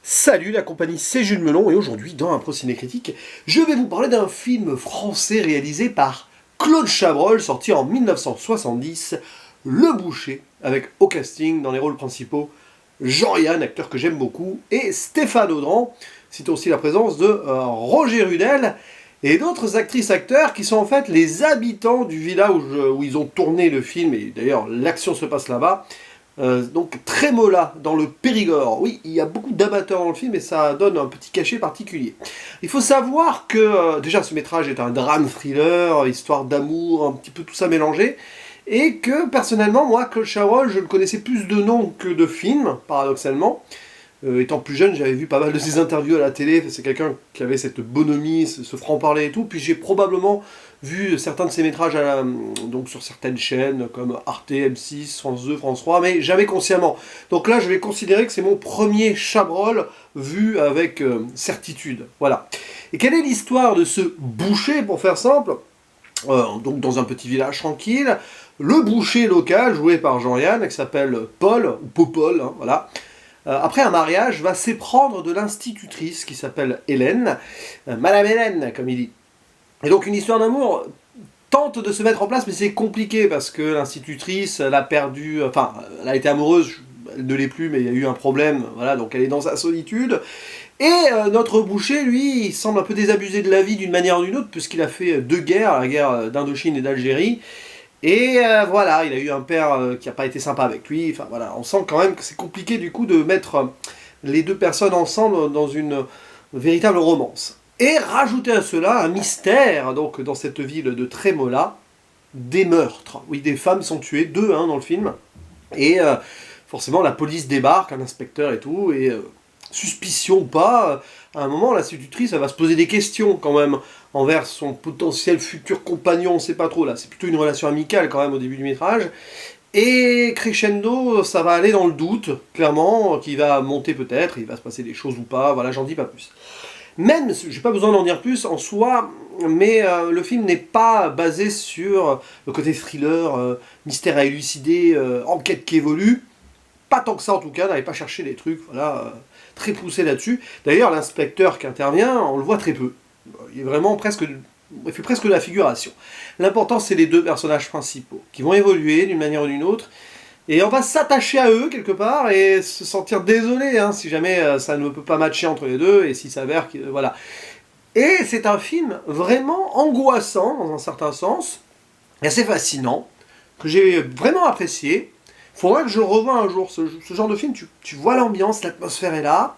Salut la compagnie, c'est Jules Melon et aujourd'hui dans un Ciné Critique, je vais vous parler d'un film français réalisé par Claude Chabrol, sorti en 1970, Le Boucher, avec au casting dans les rôles principaux Jean-Yann, acteur que j'aime beaucoup, et Stéphane Audran. C'est aussi la présence de Roger Rudel et d'autres actrices-acteurs qui sont en fait les habitants du village où ils ont tourné le film, et d'ailleurs l'action se passe là-bas. Donc Trémola dans le Périgord. Oui, il y a beaucoup d'amateurs dans le film et ça donne un petit cachet particulier. Il faut savoir que déjà ce métrage est un drame thriller, histoire d'amour, un petit peu tout ça mélangé, et que personnellement moi, Claude Chabrol, je le connaissais plus de noms que de films, paradoxalement. Étant plus jeune, j'avais vu pas mal de ses interviews à la télé, c'est quelqu'un qui avait cette bonhomie, ce franc-parler et tout, puis j'ai probablement vu certains de ses métrages donc sur certaines chaînes, comme Arte, M6, France 2, France 3, mais jamais consciemment. Donc là, je vais considérer que c'est mon premier Chabrol vu avec certitude. Voilà. Et quelle est l'histoire de ce boucher, pour faire simple? Donc dans un petit village tranquille, le boucher local, joué par Jean-Yann, qui s'appelle Paul, ou Popol, hein, voilà, après un mariage, va s'éprendre de l'institutrice qui s'appelle Hélène, Madame Hélène, comme il dit. Et donc une histoire d'amour tente de se mettre en place, mais c'est compliqué parce que l'institutrice, elle a perdu, enfin, elle a été amoureuse, elle ne l'est plus, mais il y a eu un problème, voilà, donc elle est dans sa solitude. Et notre boucher, lui, il semble un peu désabusé de la vie d'une manière ou d'une autre, puisqu'il a fait deux guerres, la guerre d'Indochine et d'Algérie. Et voilà, il a eu un père qui n'a pas été sympa avec lui. Enfin voilà, on sent quand même que c'est compliqué du coup de mettre les deux personnes ensemble dans une véritable romance. Et rajouter à cela un mystère, donc dans cette ville de Trémola, des meurtres. Oui, des femmes sont tuées, deux hein, dans le film. Et forcément la police débarque, un inspecteur et tout, et suspicion ou pas, à un moment l'institutrice elle va se poser des questions quand même envers son potentiel futur compagnon, on ne sait pas trop là, c'est plutôt une relation amicale quand même au début du métrage, et crescendo ça va aller dans le doute, clairement, qui va monter peut-être, il va se passer des choses ou pas, voilà j'en dis pas plus. Même, j'ai pas besoin d'en dire plus en soi, mais le film n'est pas basé sur le côté thriller, mystère à élucider, enquête qui évolue, pas tant que ça en tout cas, n'allez pas chercher des trucs, voilà, très poussés là-dessus. D'ailleurs, l'inspecteur qui intervient, on le voit très peu. Il est vraiment presque, il fait presque de la figuration. L'important, c'est les deux personnages principaux, qui vont évoluer d'une manière ou d'une autre, et on va s'attacher à eux quelque part, et se sentir désolé, hein, si jamais ça ne peut pas matcher entre les deux, et s'il s'avère que, voilà. Et c'est un film vraiment angoissant, dans un certain sens, et assez fascinant, que j'ai vraiment apprécié. Faudrait que je le revoie un jour, ce genre de film, tu vois l'ambiance, l'atmosphère est là,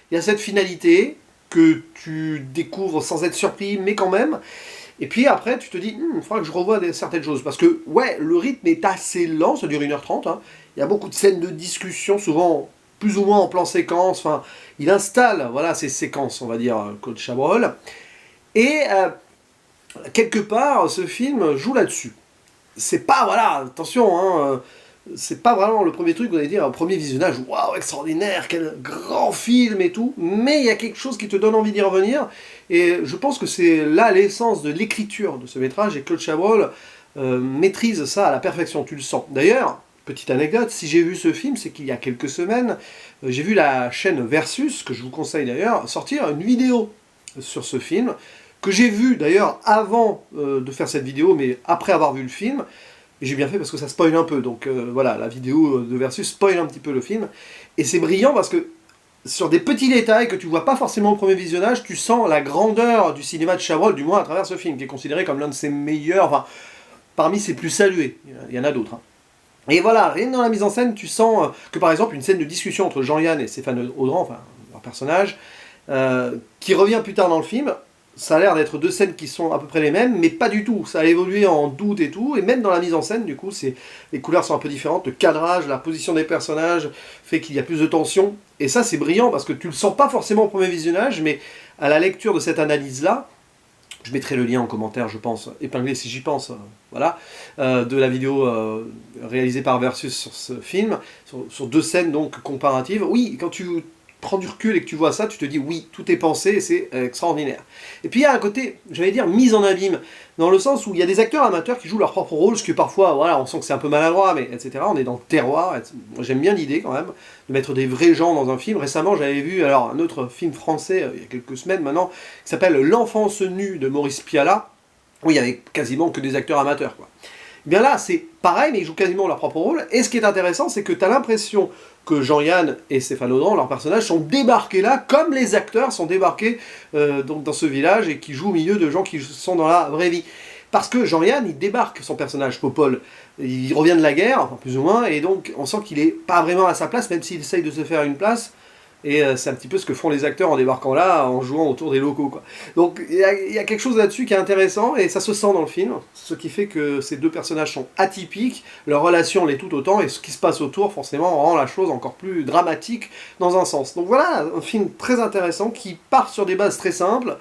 il y a cette finalité que tu découvres sans être surpris, mais quand même, et puis après tu te dis, il faudra que je revoie certaines choses, parce que ouais, le rythme est assez lent, ça dure 1h30, hein. Il y a beaucoup de scènes de discussion, souvent plus ou moins en plan séquence, enfin, il installe, voilà, ces séquences, on va dire, Claude Chabrol, et quelque part, ce film joue là-dessus. C'est pas, voilà, attention, hein, c'est pas vraiment le premier truc, vous allez dire, un premier visionnage, waouh, extraordinaire, quel grand film et tout, mais il y a quelque chose qui te donne envie d'y revenir, et je pense que c'est là l'essence de l'écriture de ce métrage, et Claude Chabrol maîtrise ça à la perfection, tu le sens. D'ailleurs, petite anecdote, si j'ai vu ce film, c'est qu'il y a quelques semaines, j'ai vu la chaîne Versus, que je vous conseille d'ailleurs, sortir une vidéo sur ce film, que j'ai vu d'ailleurs avant de faire cette vidéo, mais après avoir vu le film. Et j'ai bien fait parce que ça spoil un peu, donc voilà, la vidéo de Versus spoil un petit peu le film. Et c'est brillant parce que sur des petits détails que tu vois pas forcément au premier visionnage, tu sens la grandeur du cinéma de Chabrol, du moins à travers ce film, qui est considéré comme l'un de ses meilleurs, enfin, parmi ses plus salués. Il y en a d'autres. Hein. Et voilà, rien que dans la mise en scène, tu sens que par exemple, une scène de discussion entre Jean-Yann et Stéphane Audran, enfin, leur personnage, qui revient plus tard dans le film, ça a l'air d'être deux scènes qui sont à peu près les mêmes, mais pas du tout. Ça a évolué en doute et tout, et même dans la mise en scène, du coup, les couleurs sont un peu différentes, le cadrage, la position des personnages fait qu'il y a plus de tension. Et ça, c'est brillant, parce que tu le sens pas forcément au premier visionnage, mais à la lecture de cette analyse-là, je mettrai le lien en commentaire, je pense, épinglé si j'y pense, voilà, de la vidéo réalisée par Versus sur ce film, sur deux scènes donc comparatives. Oui, quand tu prends du recul et que tu vois ça, tu te dis oui, tout est pensé et c'est extraordinaire. Et puis il y a un côté, j'allais dire, mise en abîme, dans le sens où il y a des acteurs amateurs qui jouent leur propre rôle, ce que parfois, voilà, on sent que c'est un peu maladroit, mais etc. On est dans le terroir. Moi, j'aime bien l'idée quand même de mettre des vrais gens dans un film. Récemment, j'avais vu alors un autre film français, il y a quelques semaines maintenant, qui s'appelle L'Enfance nue de Maurice Pialat, où il y avait quasiment que des acteurs amateurs, quoi. Eh bien là, c'est pareil, mais ils jouent quasiment leur propre rôle. Et ce qui est intéressant, c'est que tu as l'impression que Jean-Yann et Stéphane Audran, leurs personnages, sont débarqués là, comme les acteurs sont débarqués donc dans ce village et qui jouent au milieu de gens qui sont dans la vraie vie. Parce que Jean-Yann, il débarque son personnage, Popol, il revient de la guerre, enfin, plus ou moins, et donc on sent qu'il n'est pas vraiment à sa place, même s'il essaye de se faire une place. Et c'est un petit peu ce que font les acteurs en débarquant là, en jouant autour des locaux, quoi. Donc il y a quelque chose là-dessus qui est intéressant, et ça se sent dans le film, ce qui fait que ces deux personnages sont atypiques, leur relation l'est tout autant, et ce qui se passe autour, forcément, rend la chose encore plus dramatique dans un sens. Donc voilà, un film très intéressant, qui part sur des bases très simples,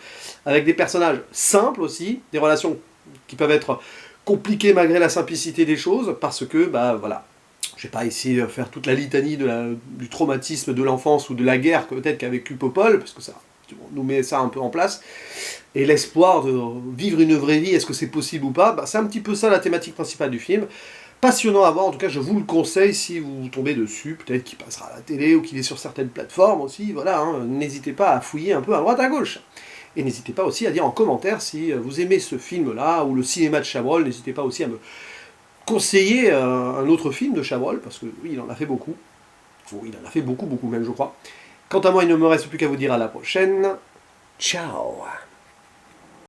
avec des personnages simples aussi, des relations qui peuvent être compliquées malgré la simplicité des choses, parce que, bah voilà, je vais pas essayer de faire toute la litanie du traumatisme de l'enfance ou de la guerre peut-être qu'a vécu Popol, parce que ça nous met ça un peu en place, et l'espoir de vivre une vraie vie, est-ce que c'est possible ou pas, bah, c'est un petit peu ça la thématique principale du film. Passionnant à voir, en tout cas je vous le conseille si vous tombez dessus, peut-être qu'il passera à la télé ou qu'il est sur certaines plateformes aussi, voilà, hein, n'hésitez pas à fouiller un peu à droite à gauche. Et n'hésitez pas aussi à dire en commentaire si vous aimez ce film-là, ou le cinéma de Chabrol, n'hésitez pas aussi à me conseiller un autre film de Chabrol, parce que oui, il en a fait beaucoup. Il en a fait beaucoup, beaucoup même, je crois. Quant à moi, il ne me reste plus qu'à vous dire à la prochaine. Ciao!